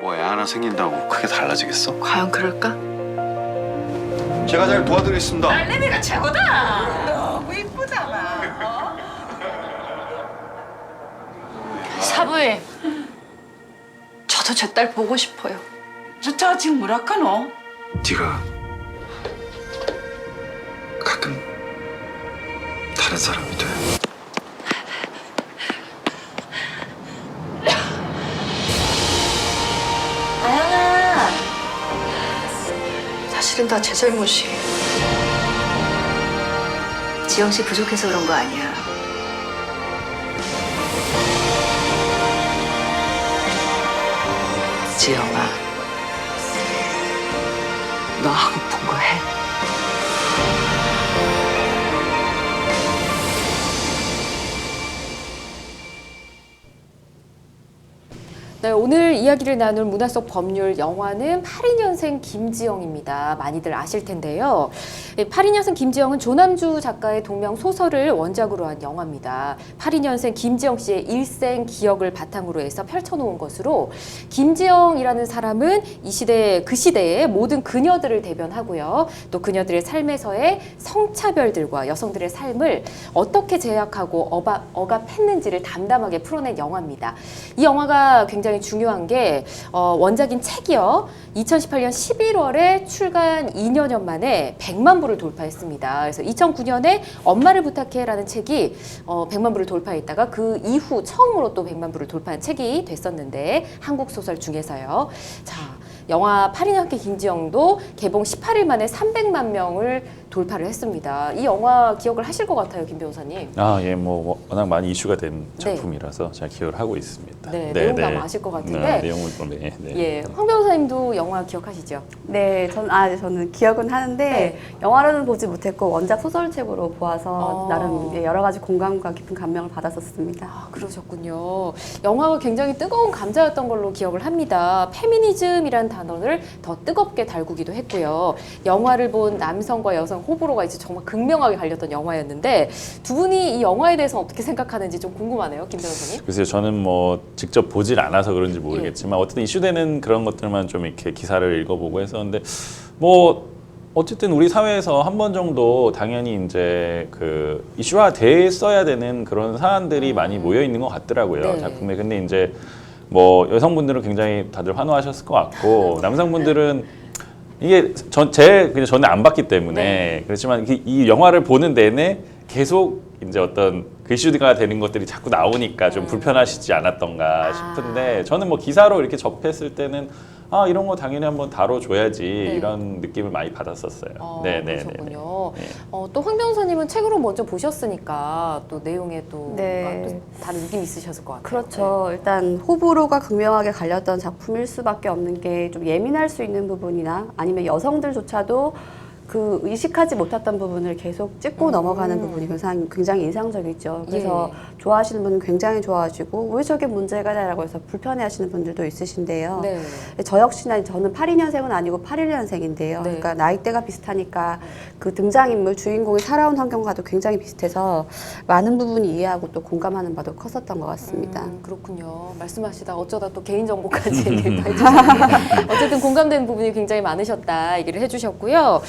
뭐 애 하나 생긴다고 크게 달라지겠어? 과연 그럴까? 제가 잘 도와드리겠습니다. 딸내미가 최고다. 너무 이쁘잖아. 사부님, 저도 제 딸 보고 싶어요. 저 지금 뭐랄까노? 네가 가끔 다른 사람이 돼. 아영아, 사실은 다 제 잘못이에요. 지영 씨 부족해서 그런 거 아니야. 지영아, 너 하고픈 거 해. 네, 오늘 이야기를 나눌 문화 속 법률 영화는 82년생 김지영입니다. 많이들 아실 텐데요. 82년생 김지영은 조남주 작가의 동명 소설을 원작으로 한 영화입니다. 82년생 김지영 씨의 일생 기억을 바탕으로 해서 펼쳐놓은 것으로 김지영이라는 사람은 이 시대 그 시대의 모든 그녀들을 대변하고요. 또 그녀들의 삶에서의 성차별들과 여성들의 삶을 어떻게 제약하고 억압했는지를 담담하게 풀어낸 영화입니다. 이 영화가 굉장히 중요한 게 원작인 책이요. 2018년 11월에 출간 2년여 만에 100만 부를 돌파했습니다. 그래서 2009년에 엄마를 부탁해라는 책이 100만 부를 돌파했다가 그 이후 처음으로 또 100만 부를 돌파한 책이 됐었는데 한국 소설 중에서요. 자, 영화 82년생 김지영도 개봉 18일 만에 300만 명을 돌파를 했습니다. 이 영화 기억을 하실 것 같아요, 김 변호사님. 아, 예, 뭐 워낙 많이 이슈가 된 네. 작품이라서 잘 기억을 하고 있습니다. 네, 내용도 아마 아실 것 같은데. 내용은 네. 예, 황 변호사님도 영화 기억하시죠? 네, 저는 기억은 하는데 네. 영화로는 보지 못했고 원작 소설책으로 보아서 아. 나름 여러 가지 공감과 깊은 감명을 받았었습니다. 아, 그러셨군요. 영화가 굉장히 뜨거운 감자였던 걸로 기억을 합니다. 페미니즘이라는 단어를 더 뜨겁게 달구기도 했고요. 영화를 본 남성과 여성 호불호가 이제 정말 극명하게 갈렸던 영화였는데 두 분이 이 영화에 대해서 어떻게 생각하는지 좀 궁금하네요, 김 변호사님. 글쎄요, 저는 뭐 직접 보질 않아서 그런지 모르겠지만 어쨌든 이슈되는 그런 것들만 좀 이렇게 기사를 읽어보고 했었는데 뭐 어쨌든 우리 사회에서 한 번 정도 당연히 이제 그 이슈화 됐어야 되는 그런 사안들이 많이 모여 있는 것 같더라고요. 네. 작품에. 근데 이제 뭐 여성분들은 굉장히 다들 환호하셨을 것 같고 남성분들은 이게 저는 안 봤기 때문에 네. 그렇지만 이 영화를 보는 내내 계속 이제 어떤 그 이슈가 되는 것들이 자꾸 나오니까 좀 불편하시지 않았던가 싶은데 저는 뭐 기사로 이렇게 접했을 때는 아 이런 거 당연히 한번 다뤄줘야지 네. 이런 느낌을 많이 받았었어요. 그러셨군요. 네. 또 황 변호사님은 책으로 먼저 보셨으니까 또 내용에 또, 네. 뭔가 또 다른 느낌이 있으셨을 것 같아요. 그렇죠. 일단 호불호가 극명하게 갈렸던 작품일 수밖에 없는 게 좀 예민할 수 있는 부분이나 아니면 여성들조차도 그 의식하지 못했던 부분을 계속 짚고 넘어가는 부분이 굉장히 인상적이죠. 그래서 좋아하시는 분은 굉장히 좋아하시고 왜 저게 문제가라고 해서 불편해하시는 분들도 있으신데요. 네. 저 역시나 저는 82년생은 아니고 81년생인데요. 네. 그러니까 나이대가 비슷하니까 그 등장인물 주인공이 살아온 환경과도 굉장히 비슷해서 많은 부분이 이해하고 또 공감하는 바도 컸었던 것 같습니다. 그렇군요. 말씀하시다 어쩌다 또 개인정보까지 얘기를 다 해주셨는데 어쨌든 공감되는 부분이 굉장히 많으셨다 얘기를 해주셨고요.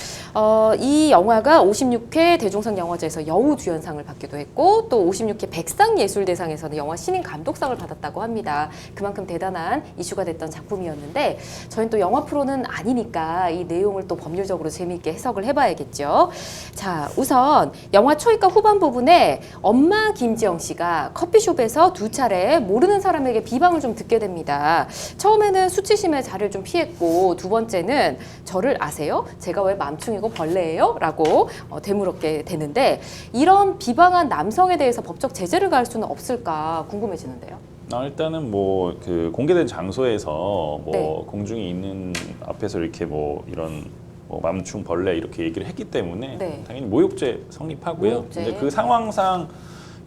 이 영화가 56회 대종상 영화제에서 여우주연상을 받기도 했고 또 56회 백상예술대상에서는 영화 신인 감독상을 받았다고 합니다. 그만큼 대단한 이슈가 됐던 작품이었는데 저희는 또 영화 프로는 아니니까 이 내용을 또 법률적으로 재미있게 해석을 해봐야겠죠. 자, 우선 영화 초입과 후반 부분에 엄마 김지영 씨가 커피숍에서 두 차례 모르는 사람에게 비방을 좀 듣게 됩니다. 처음에는 수치심에 자리를 좀 피했고 두 번째는 저를 아세요? 제가 왜 맘충이고 벌레예요? 라고 되물었게 되는데 이런 비방한 남성에 대해서 법적 제재를 가할 수는 없을까 궁금해지는데요. 일단은 뭐 그 공개된 장소에서 뭐 네. 공중이 있는 앞에서 이렇게 뭐 이런 뭐 맘충 벌레 이렇게 얘기를 했기 때문에 네. 당연히 모욕죄 성립하고요. 모욕죄. 근데 그 상황상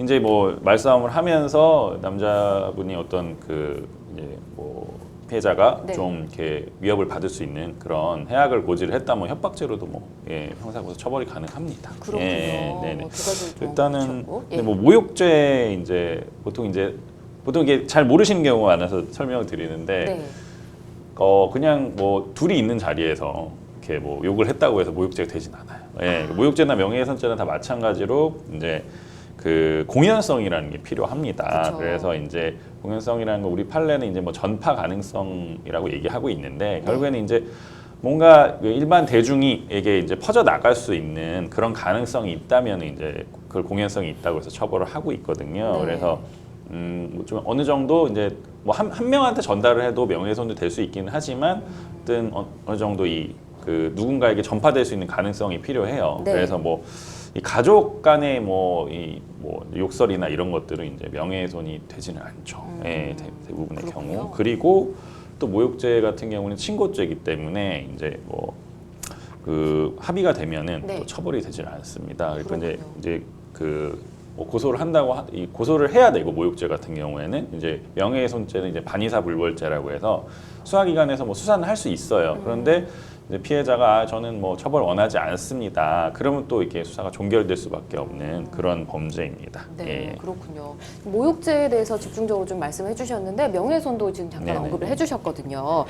이제 뭐 말싸움을 하면서 남자분이 어떤 그 이제 뭐 피해자가 네. 좀 이렇게 위협을 받을 수 있는 그런 해악을 고지를 했다면 협박죄로도 뭐 형사고소 처벌이 가능합니다. 그렇군요. 네네. 두 가지를 좀 일단은 거쳤고. 근데 뭐 모욕죄 이제 보통 이게 잘 모르시는 경우가 많아서 설명을 드리는데 네. 그냥 뭐 둘이 있는 자리에서 이렇게 뭐 욕을 했다고 해서 모욕죄가 되진 않아요. 예, 모욕죄나 명예훼손죄는 다 마찬가지로 이제 그 공연성이라는 게 필요합니다. 그쵸. 그래서 이제 공연성이라는 거 우리 판례는 이제 뭐 전파 가능성이라고 얘기하고 있는데 결국에는 이제 뭔가 일반 대중이에게 이제 퍼져 나갈 수 있는 그런 가능성이 있다면 이제 그걸 공연성이 있다고 해서 처벌을 하고 있거든요. 네. 그래서 뭐좀 어느 정도 이제 뭐 한 명한테 전달을 해도 명예훼손도 될 수 있기는 하지만 어떤 어느 정도 이 그 누군가에게 전파될 수 있는 가능성이 필요해요. 네. 그래서 뭐 이 가족 간의 뭐 욕설이나 이런 것들은 이제 명예훼손이 되지는 않죠. 예, 대부분의 그렇군요. 경우. 그리고 또 모욕죄 같은 경우는 친고죄이기 때문에 이제 뭐 그 합의가 되면은 네. 또 처벌이 되지는 않습니다. 그러니까 그렇군요. 이제 그 뭐 고소를 한다고 이 고소를 해야 되고 모욕죄 같은 경우에는 이제 명예훼손죄는 이제 반의사불벌죄라고 해서 수사기관에서 뭐 수사는 할 수 있어요. 그런데 이제 피해자가 저는 뭐 처벌 원하지 않습니다. 그러면 또 이렇게 수사가 종결될 수밖에 없는 그런 범죄입니다. 네, 예. 그렇군요. 모욕죄에 대해서 집중적으로 좀 말씀해 주셨는데 명예훼손도 지금 잠깐 네네. 언급을 해주셨거든요.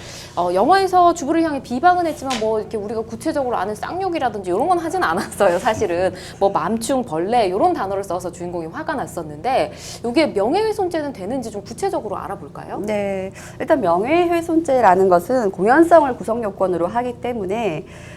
영화에서 주부를 향해 비방은 했지만 뭐 이렇게 우리가 구체적으로 아는 쌍욕이라든지 이런 건 하진 않았어요. 사실은 뭐 맘충, 벌레 이런 단어를 써서 주인공이 화가 났었는데 이게 명예훼손죄는 되는지 좀 구체적으로 알아볼까요? 네, 일단 명예훼손죄라는 것은 공연성을 구성 요건으로 하기 때문에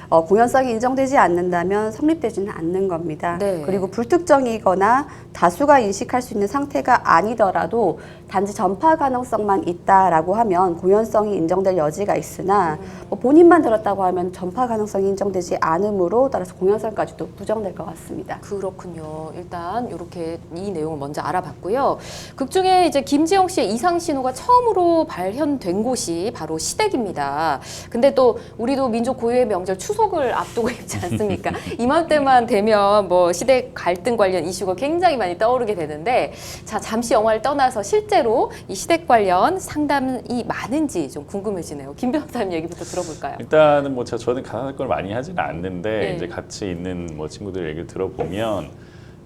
공연성이 인정되지 않는다면 성립되지는 않는 겁니다. 네. 그리고 불특정이거나 다수가 인식할 수 있는 상태가 아니더라도 단지 전파 가능성만 있다라고 하면 공연성이 인정될 여지가 있으나 뭐 본인만 들었다고 하면 전파 가능성이 인정되지 않으므로 따라서 공연성까지도 부정될 것 같습니다. 그렇군요. 일단 이렇게 이 내용을 먼저 알아봤고요. 극 중에 이제 김지영 씨의 이상 신호가 처음으로 발현된 곳이 바로 시댁입니다. 근데 또 우리도 민족 고유의 명절 추석을 앞두고 있지 않습니까? 이맘때만 되면 뭐 시댁 갈등 관련 이슈가 굉장히 많이 떠오르게 되는데 자, 잠시 영화를 떠나서 실제로 이 시댁 관련 상담이 많은지 좀 궁금해지네요. 김 변호사님 얘기부터 들어볼까요? 일단은 뭐 저는 가난할 걸 많이 하지는 않는데 네. 이제 같이 있는 뭐 친구들 얘기를 들어보면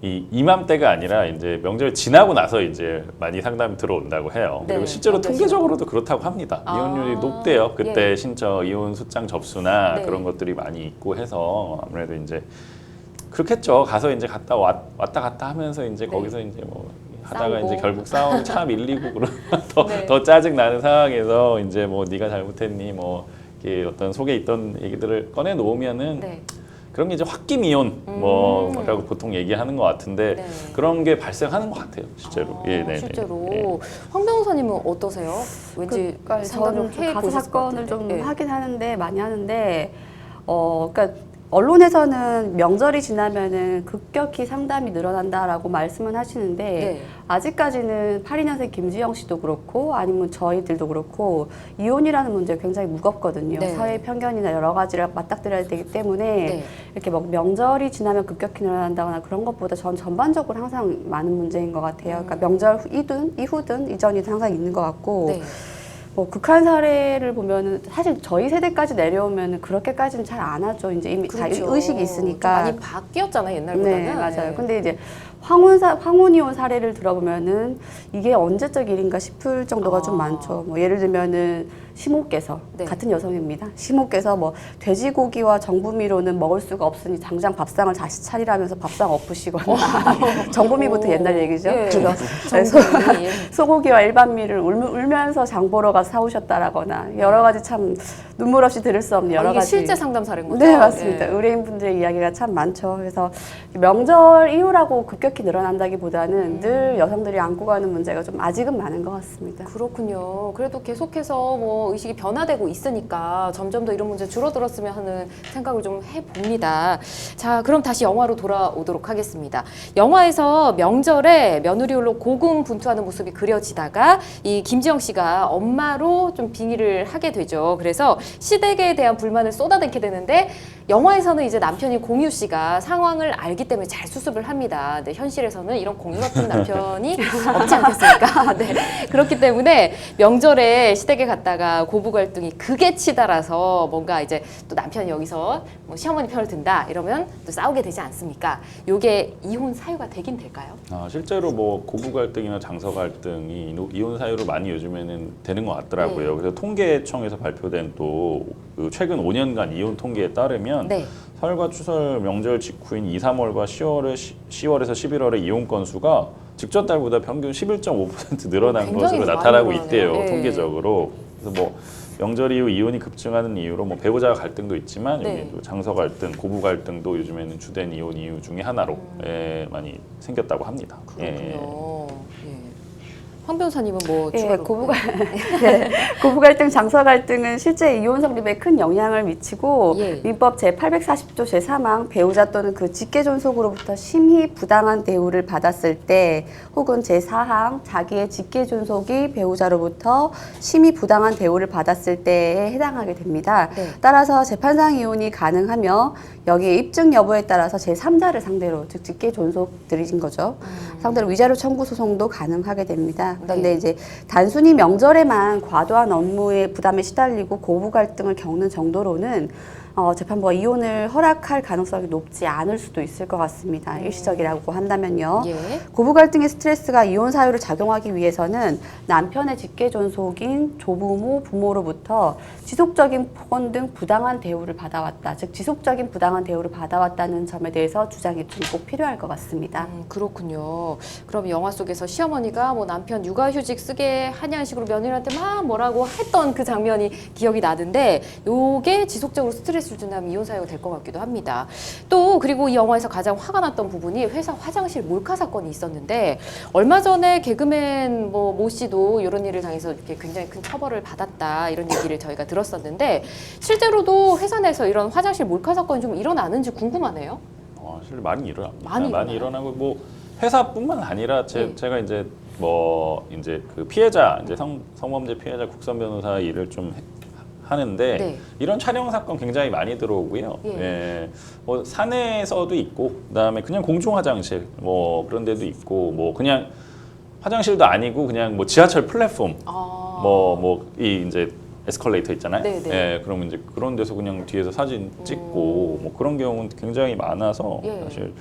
이맘때가 아니라 이제 명절 지나고 나서 이제 많이 상담이 들어온다고 해요. 네, 그리고 실제로 명절 통계적으로도 그렇다고 합니다. 아, 이혼율이 높대요. 그때 예. 이혼 소장 접수나 네. 그런 것들이 많이 있고 해서 아무래도 이제 그렇겠죠. 가서 이제 왔다 갔다 하면서 이제 거기서 이제 뭐 하다가 싸우고. 이제 결국 싸우고 차 밀리고 네. 더 짜증 나는 상황에서 이제 뭐 네가 잘못했니 뭐 이렇게 어떤 속에 있던 얘기들을 꺼내 놓으면은 네. 그런 게 이제 홧김 이혼 뭐라고 보통 얘기하는 것 같은데 네. 그런 게 발생하는 것 같아요, 실제로. 아, 예, 네, 실제로 네. 황 변호사님은 어떠세요? 왠지 그러니까 상담을 저는 해 가수 보셨을 것 사건을 같은데. 좀 예. 하긴 하는데 많이 하는데 그러니까 언론에서는 명절이 지나면은 급격히 상담이 늘어난다라고 말씀은 하시는데 네. 아직까지는 82년생 김지영 씨도 그렇고 아니면 저희들도 그렇고 이혼이라는 문제가 굉장히 무겁거든요. 네. 사회 편견이나 여러 가지를 맞닥뜨려야 되기 때문에 네. 이렇게 뭐 명절이 지나면 급격히 늘어난다거나 그런 것보다 전 전반적으로 항상 많은 문제인 것 같아요. 그러니까 명절 이후든 이전이든 항상 있는 것 같고 네. 뭐 극한 사례를 보면은 사실 저희 세대까지 내려오면은 그렇게까지는 잘 안 하죠. 이제 이미 다 그렇죠. 의식이 좀 있으니까. 많이 바뀌었잖아요, 옛날보다는. 네, 맞아요. 네. 근데 이제 황혼이혼 사례를 들어보면은 이게 언제적 일인가 싶을 정도가 좀 많죠. 뭐 예를 들면은 시모께서 네. 같은 여성입니다. 시모께서 뭐 돼지고기와 정부미로는 먹을 수가 없으니 당장 밥상을 다시 차리라면서 밥상 엎으시거나 정부미부터 오. 옛날 얘기죠. 예. 그래서 정부미, 예. 소고기와 일반미를 울면서 장 보러 가서 사오셨다라거나 여러 가지 참 눈물 없이 들을 수 없는 여러 이게 가지. 실제 상담 사례인 거죠? 네, 맞습니다. 예. 의뢰인분들의 이야기가 참 많죠. 그래서 명절 이후라고 급격히 늘어난다기보다는 늘 여성들이 안고 가는 문제가 좀 아직은 많은 것 같습니다. 그렇군요. 그래도 계속해서 뭐 의식이 변화되고 있으니까 점점 더 이런 문제 줄어들었으면 하는 생각을 좀 해봅니다. 자, 그럼 다시 영화로 돌아오도록 하겠습니다. 영화에서 명절에 며느리 홀로 고군분투하는 모습이 그려지다가 이 김지영 씨가 엄마로 좀 빙의를 하게 되죠. 그래서 시댁에 대한 불만을 쏟아내게 되는데 영화에서는 이제 남편인 공유 씨가 상황을 알기 때문에 잘 수습을 합니다. 근데 현실에서는 이런 공유 같은 남편이 없지 않겠습니까? 네. 그렇기 때문에 명절에 시댁에 갔다가 고부 갈등이 극에 치달아서 뭔가 이제 또 남편이 여기서 뭐 시어머니 편을 든다 이러면 또 싸우게 되지 않습니까? 요게 이혼 사유가 되긴 될까요? 실제로 뭐 고부 갈등이나 장서 갈등이 이혼 사유로 많이 요즘에는 되는 것 같더라고요. 그래서 통계청에서 발표된 또그 최근 5년간 이혼 통계에 따르면 네. 설과 추설 명절 직후인 2, 3월과 10월에서 11월의 이혼 건수가 직전 달보다 평균 11.5% 늘어난 굉장히 것으로 많이 나타나고 늘어나네요. 있대요. 네. 통계적으로. 그래서 뭐 명절 이후 이혼이 급증하는 이유로 뭐 배우자 갈등도 있지만 네. 여기 또 장서 갈등, 고부 갈등도 요즘에는 주된 이혼 이유 중에 하나로 많이 생겼다고 합니다. 그렇군요. 예. 황 변호사님은 뭐 예, 추가로 고부 갈등, 장서 갈등은 실제 이혼 성립에 큰 영향을 미치고 예. 민법 제840조 제3항 배우자 또는 그 직계존속으로부터 심히 부당한 대우를 받았을 때 혹은 제4항 자기의 직계존속이 배우자로부터 심히 부당한 대우를 받았을 때에 해당하게 됩니다. 네. 따라서 재판상 이혼이 가능하며 여기에 입증 여부에 따라서 제3자를 상대로 즉 직계존속들인 거죠. 상대로 위자료 청구 소송도 가능하게 됩니다. 그런데 네. 이제 단순히 명절에만 과도한 업무의 부담에 시달리고 고부 갈등을 겪는 정도로는 재판부가 이혼을 허락할 가능성이 높지 않을 수도 있을 것 같습니다. 일시적이라고 한다면요. 예. 고부 갈등의 스트레스가 이혼 사유를 작용하기 위해서는 남편의 직계존속인 조부모, 부모로부터 지속적인 폭언 등 부당한 대우를 받아왔다. 즉 지속적인 부당한 대우를 받아왔다는 점에 대해서 주장이 좀 꼭 필요할 것 같습니다. 그렇군요. 그럼 영화 속에서 시어머니가 뭐 남편 육아휴직 쓰게 하냐는 식으로 며느리한테 막 뭐라고 했던 그 장면이 기억이 나는데 요게 지속적으로 스트레스를 준다면 이혼 사유가 될 것 같기도 합니다. 또 그리고 이 영화에서 가장 화가 났던 부분이 회사 화장실 몰카 사건이 있었는데 얼마 전에 개그맨 모 씨도 이런 일을 당해서 이렇게 굉장히 큰 처벌을 받았다 이런 얘기를 저희가 들었었는데 실제로도 회사 내에서 이런 화장실 몰카 사건이 좀 일어나는지 궁금하네요. 사실 많이 일어납니다. 많이 일어나고 뭐 회사뿐만 아니라 제가 이제 그 피해자 이제 성범죄 피해자 국선 변호사 일을 좀 하는데 네. 이런 촬영 사건 굉장히 많이 들어오고요. 예. 예. 뭐 사내에서도 있고 그다음에 그냥 공중 화장실 뭐 그런 데도 있고 뭐 그냥 화장실도 아니고 그냥 뭐 지하철 플랫폼 이 이제 에스컬레이터 있잖아요. 네네. 예, 그러면 이제 그런 데서 그냥 뒤에서 사진 찍고 뭐 그런 경우는 굉장히 많아서 예. 사실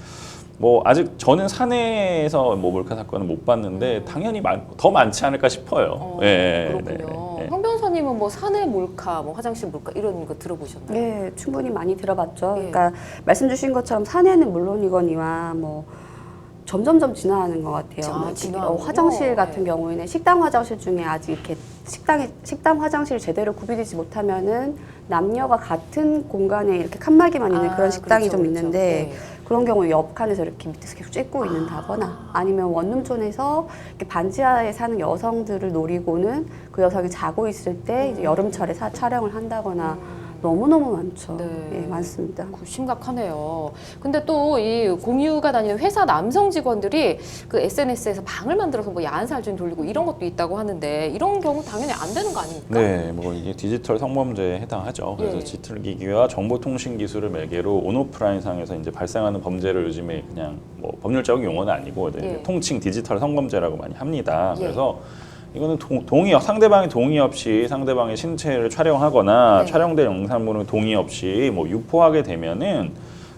뭐 아직 저는 사내에서 뭐 몰카 사건은 못 봤는데 당연히 더 많지 않을까 싶어요. 그렇군요. 황 변호사님은 뭐 사내 몰카, 뭐 화장실 몰카 이런 거 들어보셨나요? 네, 충분히 많이 들어봤죠. 예. 그러니까 말씀 주신 것처럼 사내는 물론이거니와 뭐 점점점 진화하는 것 같아요. 뭐 진화하는군요. 화장실 같은 네. 경우에는 식당 화장실 중에 아직 이렇게 식당 화장실 제대로 구비되지 못하면은 남녀가 같은 공간에 이렇게 칸막이만 있는 그런 식당이 그렇죠, 좀 그렇죠. 있는데 네. 그런 경우에 옆 칸에서 이렇게 밑에서 계속 찍고 있는다거나 아니면 원룸촌에서 이렇게 반지하에 사는 여성들을 노리고는 그 여성이 자고 있을 때 이제 여름철에 촬영을 한다거나 너무너무 많죠. 네. 예, 많습니다. 심각하네요. 근데 또 이 공유가 다니는 회사 남성 직원들이 그 SNS에서 방을 만들어서 뭐 야한 사진 돌리고 이런 것도 있다고 하는데 이런 경우 당연히 안 되는 거 아닙니까? 네, 뭐 이게 디지털 성범죄에 해당하죠. 그래서 예. 디지털 기기와 정보통신 기술을 매개로 온오프라인 상에서 이제 발생하는 범죄를 요즘에 그냥 뭐 법률적인 용어는 아니고 이제 예. 통칭 디지털 성범죄라고 많이 합니다. 예. 그래서 이거는 상대방의 동의 없이 상대방의 신체를 촬영하거나 네. 촬영된 영상물을 동의 없이 뭐 유포하게 되면은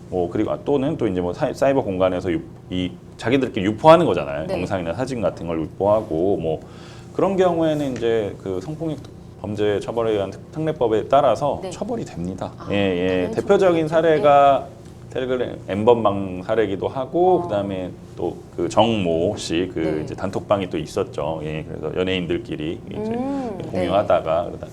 뭐 그리고 또는 또 이제 뭐 사이버 공간에서 이 자기들끼리 유포하는 거잖아요. 네. 영상이나 사진 같은 걸 유포하고 뭐 그런 경우에는 이제 그 성폭력 범죄 처벌에 의한 특례법에 따라서 네. 처벌이 됩니다. 당연히 대표적인 처벌이 사례가 텔레그램 엠번방 사례기도 하고 그다음에 또 그 정모 씨 그 네. 이제 단톡방이 또 있었죠. 그래서 연예인들끼리 이제 공유하다가 그러다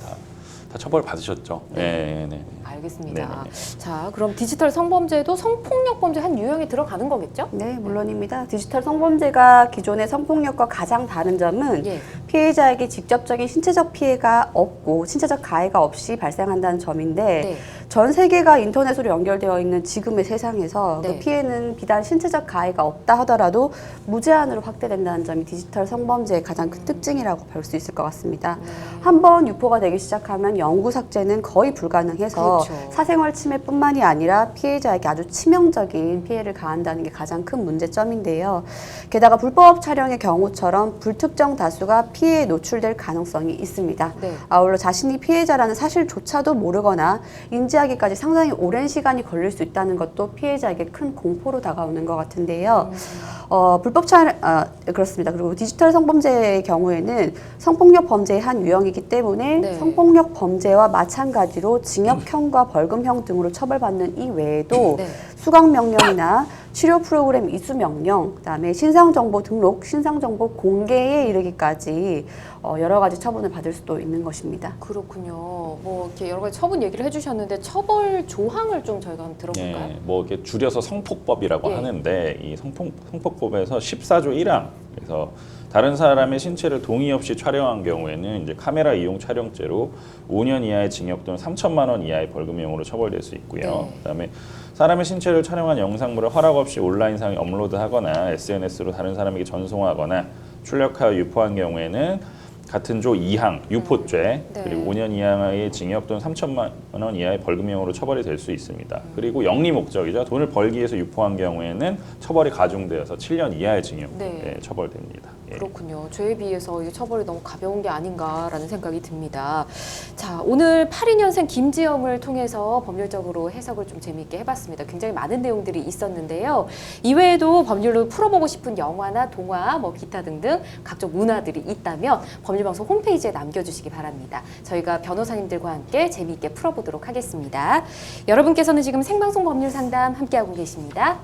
다 처벌 받으셨죠. 네. 알겠습니다. 네네. 자, 그럼 디지털 성범죄도 성폭력 범죄 한 유형에 들어가는 거겠죠? 네, 물론입니다. 디지털 성범죄가 기존의 성폭력과 가장 다른 점은 예. 피해자에게 직접적인 신체적 피해가 없고 신체적 가해가 없이 발생한다는 점인데 네. 전 세계가 인터넷으로 연결되어 있는 지금의 세상에서 네. 그 피해는 비단 신체적 가해가 없다 하더라도 무제한으로 확대된다는 점이 디지털 성범죄의 가장 큰 특징이라고 볼 수 있을 것 같습니다. 한번 유포가 되기 시작하면 영구 삭제는 거의 불가능해서 그렇죠. 사생활 침해뿐만이 아니라 피해자에게 아주 치명적인 피해를 가한다는 게 가장 큰 문제점인데요. 게다가 불법 촬영의 경우처럼 불특정 다수가 피해에 노출될 가능성이 있습니다. 네. 아울러 자신이 피해자라는 사실조차도 모르거나 인지하기까지 상당히 오랜 시간이 걸릴 수 있다는 것도 피해자에게 큰 공포로 다가오는 것 같은데요. 불법 촬영, 그렇습니다. 그리고 디지털 성범죄의 경우에는 성폭력 범죄의 한 유형이기 때문에 네. 성폭력 범죄와 마찬가지로 징역형과 벌금형 등으로 처벌받는 이 외에도 네. 수강명령이나 치료 프로그램 이수 명령, 그다음에 신상정보 등록, 신상정보 공개에 이르기까지 여러 가지 처분을 받을 수도 있는 것입니다. 그렇군요. 뭐 이렇게 여러 가지 처분 얘기를 해주셨는데 처벌 조항을 좀 저희가 한번 들어볼까요? 예, 뭐 이렇게 줄여서 성폭법이라고 예. 하는데 이 성폭법에서 14조 1항 그래서 다른 사람의 신체를 동의 없이 촬영한 경우에는 이제 카메라 이용 촬영죄로 5년 이하의 징역 또는 3천만 원 이하의 벌금형으로 처벌될 수 있고요. 네. 그다음에 사람의 신체를 촬영한 영상물을 허락 없이 온라인상에 업로드하거나 SNS로 다른 사람에게 전송하거나 출력하여 유포한 경우에는 같은 조 2항 유포죄 네. 그리고 5년 이하의 징역 또는 3천만 원 이하의 벌금형으로 처벌이 될 수 있습니다. 그리고 영리 목적이죠. 돈을 벌기 위해서 유포한 경우에는 처벌이 가중되어서 7년 이하의 징역 네. 처벌됩니다. 예. 그렇군요. 죄에 비해서 이 처벌이 너무 가벼운 게 아닌가라는 생각이 듭니다. 자, 오늘 82년생 김지영을 통해서 법률적으로 해석을 좀 재미있게 해봤습니다. 굉장히 많은 내용들이 있었는데요. 이외에도 법률로 풀어보고 싶은 영화나 동화, 뭐 기타 등등 각종 문화들이 있다면 법률방송 홈페이지에 남겨주시기 바랍니다. 저희가 변호사님들과 함께 재미있게 풀어보도록 하겠습니다. 여러분께서는 지금 생방송 법률 상담 함께하고 계십니다.